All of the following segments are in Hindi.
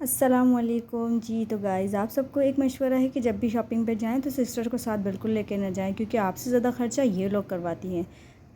अस्सलामुअलैकुम जी। तो गाइज़, आप सबको एक मशवरा है कि जब भी शॉपिंग पे जाएं तो सिस्टर को साथ बिल्कुल लेके ना जाएं, क्योंकि आपसे ज़्यादा ख़र्चा ये लोग करवाती हैं।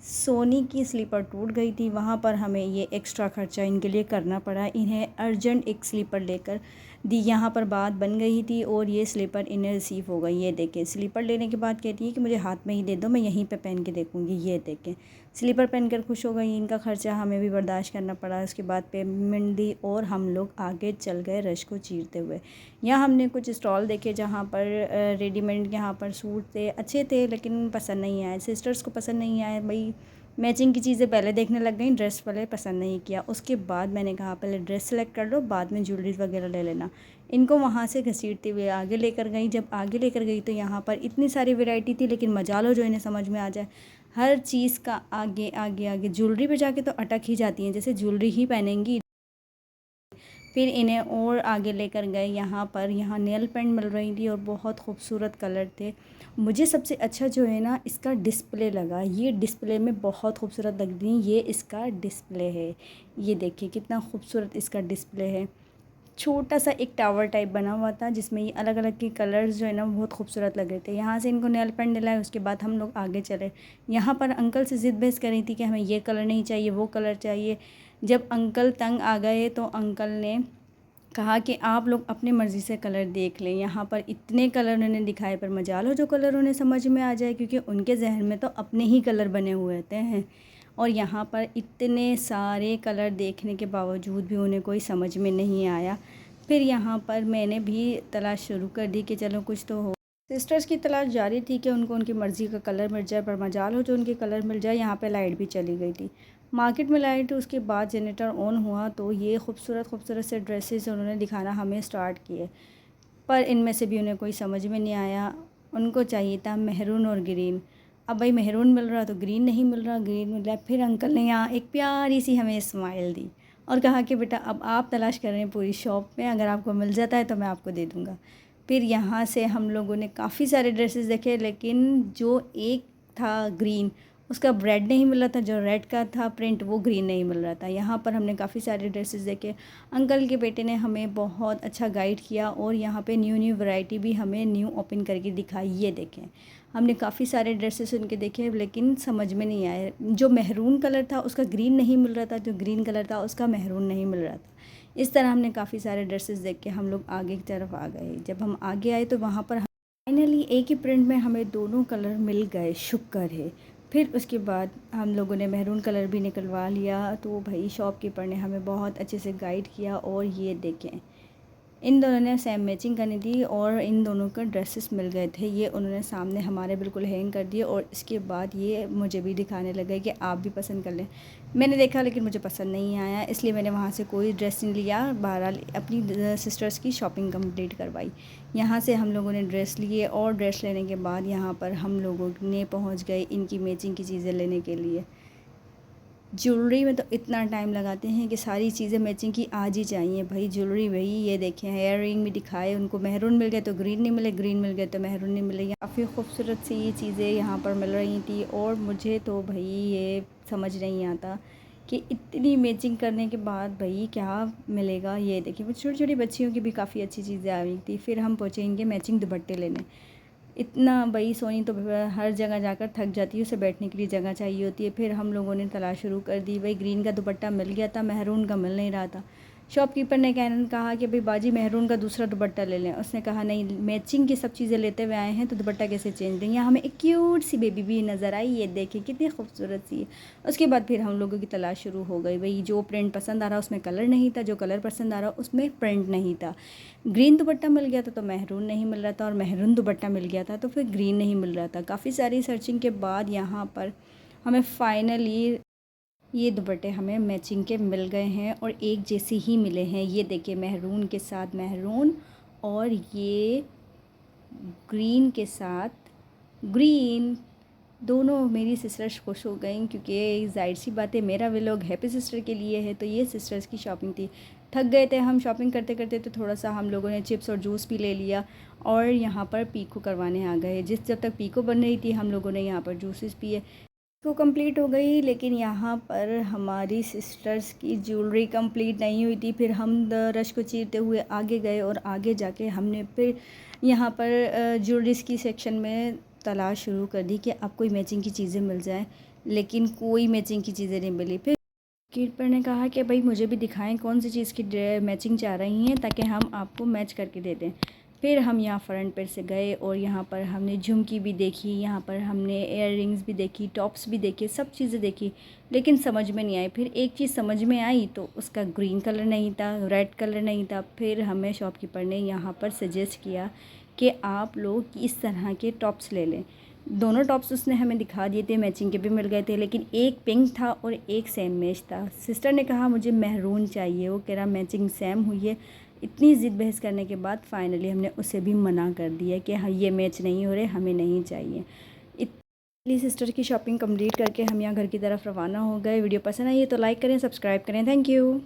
सोनी की स्लीपर टूट गई थी, वहाँ पर हमें ये एक्स्ट्रा ख़र्चा इनके लिए करना पड़ा। इन्हें अर्जेंट एक स्लीपर लेकर दी, यहाँ पर बात बन गई थी और ये स्लीपर इन्हें रिसीव हो गई। ये देखें, स्लीपर लेने के बाद कहती है कि मुझे हाथ में ही दे दो, मैं यहीं पे पहन के देखूँगी। ये देखें, स्लीपर पहनकर खुश हो गई। इनका ख़र्चा हमें भी बर्दाश्त करना पड़ा। उसके बाद पेमेंट दी और हम लोग आगे चल गए रश को चीरते हुए। यहाँ हमने कुछ स्टॉल देखे जहाँ पर रेडीमेड यहाँ पर सूट थे, अच्छे थे, लेकिन पसंद नहीं आए। सिस्टर्स को पसंद नहीं आए। भाई मैचिंग की चीज़ें पहले देखने लग गई, ड्रेस पहले पसंद नहीं किया। उसके बाद मैंने कहा पहले ड्रेस सेलेक्ट कर लो, बाद में ज्वेलरी वगैरह ले लेना। इनको वहाँ से घसीटते हुए आगे लेकर गई। जब आगे लेकर गई तो यहाँ पर इतनी सारी वैरायटी थी, लेकिन मजा लो जो इन्हें समझ में आ जाए। हर चीज़ का आगे आगे आगे। ज्वेलरी पे जाके तो अटक ही जाती हैं, जैसे ज्वेलरी ही पहनेंगी। फिर इन्हें और आगे लेकर गए। यहाँ नेल पेंट मिल रही थी और बहुत खूबसूरत कलर थे। मुझे सबसे अच्छा जो है ना, इसका डिस्प्ले लगा। ये डिस्प्ले में बहुत खूबसूरत लग रही। ये इसका डिस्प्ले है, ये देखिए कितना खूबसूरत इसका डिस्प्ले है। छोटा सा एक टावर टाइप बना हुआ था, जिसमें ये अलग अलग के कलर्स जो है ना बहुत खूबसूरत लग रहे थे। यहाँ से इनको नेल पेंट दिलाए, उसके बाद हम लोग आगे चले। यहाँ पर अंकल से ज़िद बहस कर रही थी कि हमें ये कलर नहीं चाहिए, वो कलर चाहिए। जब अंकल तंग आ गए तो अंकल ने कहा कि आप लोग अपनी मर्ज़ी से कलर देख लें। यहाँ पर इतने कलर उन्होंने दिखाए, पर मजाल हो जो कलर उन्हें समझ में आ जाए, क्योंकि उनके जहन में तो अपने ही कलर बने हुए रहते हैं। और यहाँ पर इतने सारे कलर देखने के बावजूद भी उन्हें कोई समझ में नहीं आया। फिर यहाँ पर मैंने भी तलाश शुरू कर दी कि चलो कुछ तो हो। सिस्टर्स की तलाश जारी थी कि उनको उनकी मर्ज़ी का कलर मिल जाए, पर मजाल हो जो उनके कलर मिल जाए। यहाँ पे लाइट भी चली गई थी। मार्केट में लाइट, उसके बाद जनरेटर ऑन हुआ तो ये खूबसूरत खूबसूरत से ड्रेसेस उन्होंने दिखाना हमें स्टार्ट किए, पर इनमें से भी उन्हें कोई समझ में नहीं आया। उनको चाहिए था मेहरून और ग्रीन। अब भाई मेहरून मिल रहा तो ग्रीन नहीं मिल रहा, ग्रीन मिल रहा। फिर अंकल ने यहाँ एक प्यारी सी हमें स्माइल दी और कहा कि बेटा अब आप तलाश कर रहे हैं पूरी शॉप में, अगर आपको मिल जाता है तो मैं आपको दे दूँगा। फिर यहाँ से हम लोगों ने काफ़ी सारे ड्रेसेस देखे, लेकिन जो एक था ग्रीन, उसका रेड नहीं मिल रहा था। जो रेड का था प्रिंट, वो ग्रीन नहीं मिल रहा था। यहाँ पर हमने काफ़ी सारे ड्रेसेस देखे। अंकल के बेटे ने हमें बहुत अच्छा गाइड किया और यहाँ पे न्यू न्यू वैरायटी भी हमें न्यू ओपन करके दिखाई। ये देखें, हमने काफ़ी सारे ड्रेसेस उनके देखे, लेकिन समझ में नहीं आए। जो मेहरून कलर था उसका ग्रीन नहीं मिल रहा था, जो ग्रीन कलर था उसका मेहरून नहीं मिल रहा था। इस तरह हमने काफ़ी सारे ड्रेसेस देख के हम लोग आगे की तरफ आ गए। जब हम आगे आए तो वहाँ पर फाइनली एक ही प्रिंट में हमें दोनों कलर मिल गए, शुक्र है। फिर उसके बाद हम लोगों ने मेहरून कलर भी निकलवा लिया। तो भाई शॉपकीपर ने हमें बहुत अच्छे से गाइड किया। और ये देखें, इन दोनों ने सेम मैचिंग करनी थी और इन दोनों का ड्रेसेस मिल गए थे। ये उन्होंने सामने हमारे बिल्कुल हैंग कर दिए और इसके बाद ये मुझे भी दिखाने लगे कि आप भी पसंद कर लें। मैंने देखा लेकिन मुझे पसंद नहीं आया, इसलिए मैंने वहाँ से कोई ड्रेस नहीं लिया। बहरहाल अपनी सिस्टर्स की शॉपिंग कंप्लीट करवाई। यहाँ से हम लोगों ने ड्रेस लिए और ड्रेस लेने के बाद यहाँ पर हम लोगों ने पहुँच गए इनकी मैचिंग की चीज़ें लेने के लिए। ज्वेलरी में तो इतना टाइम लगाते हैं कि सारी चीज़ें मैचिंग की आज ही चाहिए भाई। ज्वेलरी वही, ये देखें हेयर रिंग भी दिखाए। उनको मेहरून मिल गए तो ग्रीन नहीं मिले, ग्रीन मिल गए तो मेहरून नहीं मिले। काफ़ी खूबसूरत सी ये चीज़ें यहाँ पर मिल रही थी और मुझे तो भाई ये समझ नहीं आता कि इतनी मैचिंग करने के बाद भाई क्या मिलेगा। ये देखिए, वो छोटी छोटी बच्चियों की भी काफ़ी अच्छी चीज़ें आ रही थी। फिर हम पहुँचे इनके मैचिंग दुपट्टे लेने। इतना भाई सोनी तो हर जगह जाकर थक जाती है, उसे बैठने के लिए जगह चाहिए होती है। फिर हम लोगों ने तलाश शुरू कर दी। भाई ग्रीन का दुपट्टा मिल गया था, मेहरून का मिल नहीं रहा था। शॉपकीपर ने कहा कि भाई बाजी मेहरून का दूसरा दुपट्टा ले लें। उसने कहा नहीं, मैचिंग की सब चीज़ें लेते हुए आए हैं तो दुपट्टा कैसे चेंज देंगे। यहाँ हमें एक क्यूट सी बेबी भी नज़र आई, ये देखिए कितनी खूबसूरत सी है। उसके बाद फिर हम लोगों की तलाश शुरू हो गई। भाई जो प्रिंट पसंद आ रहा उसमें कलर नहीं था, जो कलर पसंद आ रहा उसमें प्रिंट नहीं था। ग्रीन दुपट्टा मिल गया था तो मेहरून नहीं मिल रहा था, और मेहरून दुपट्टा मिल गया था तो फिर ग्रीन नहीं मिल रहा था। काफ़ी सारी सर्चिंग के बाद यहाँ पर हमें फाइनली ये दुपट्टे हमें मैचिंग के मिल गए हैं और एक जैसे ही मिले हैं। ये देखिए, मेहरून के साथ मेहरून और ये ग्रीन के साथ ग्रीन। दोनों मेरी सिस्टर्स खुश हो गई, क्योंकि जाहिर सी बात है मेरा व्लॉग हैप्पी सिस्टर के लिए है। तो ये सिस्टर्स की शॉपिंग थी। थक गए थे हम शॉपिंग करते करते, तो थोड़ा सा हम लोगों ने चिप्स और जूस भी ले लिया और यहाँ पर पीको करवाने आ गए। जब तक पीको बन रही थी हम लोगों ने यहाँ पर जूसेस पिए। तो कंप्लीट हो गई, लेकिन यहाँ पर हमारी सिस्टर्स की ज्वेलरी कंप्लीट नहीं हुई थी। फिर हम रश को चीरते हुए आगे गए और आगे जाके हमने फिर यहाँ पर ज्वेलरीज की सेक्शन में तलाश शुरू कर दी कि अब कोई मैचिंग की चीज़ें मिल जाएं, लेकिन कोई मैचिंग की चीज़ें नहीं मिली। फिर कीपर ने कहा कि भाई मुझे भी दिखाएं कौन सी चीज़ की मैचिंग चाह रही हैं ताकि हम आपको मैच करके दे दें। फिर हम यहाँ फ्रंट पर से गए और यहाँ पर हमने झुमकी भी देखी, यहाँ पर हमने एयर रिंग्स भी देखी, टॉप्स भी देखे, सब चीज़ें देखी, लेकिन समझ में नहीं आई। फिर एक चीज़ समझ में आई तो उसका ग्रीन कलर नहीं था, रेड कलर नहीं था। फिर हमें शॉपकीपर ने यहाँ पर सजेस्ट किया कि आप लोग इस तरह के टॉप्स ले लें। दोनों टॉप्स उसने हमें दिखा दिए थे, मैचिंग के भी मिल गए थे, लेकिन एक पिंक था और एक सेम मैच था। सिस्टर ने कहा मुझे महरून चाहिए, वो कह रहा मैचिंग सेम हुई है। इतनी ज़िद बहस करने के बाद फाइनली हमने उसे भी मना कर दिया कि हाँ ये मैच नहीं हो रहे, हमें नहीं चाहिए। इतनी सिस्टर की शॉपिंग कंप्लीट करके हम यहाँ घर की तरफ रवाना हो गए। वीडियो पसंद आई है तो लाइक करें, सब्सक्राइब करें। Thank you.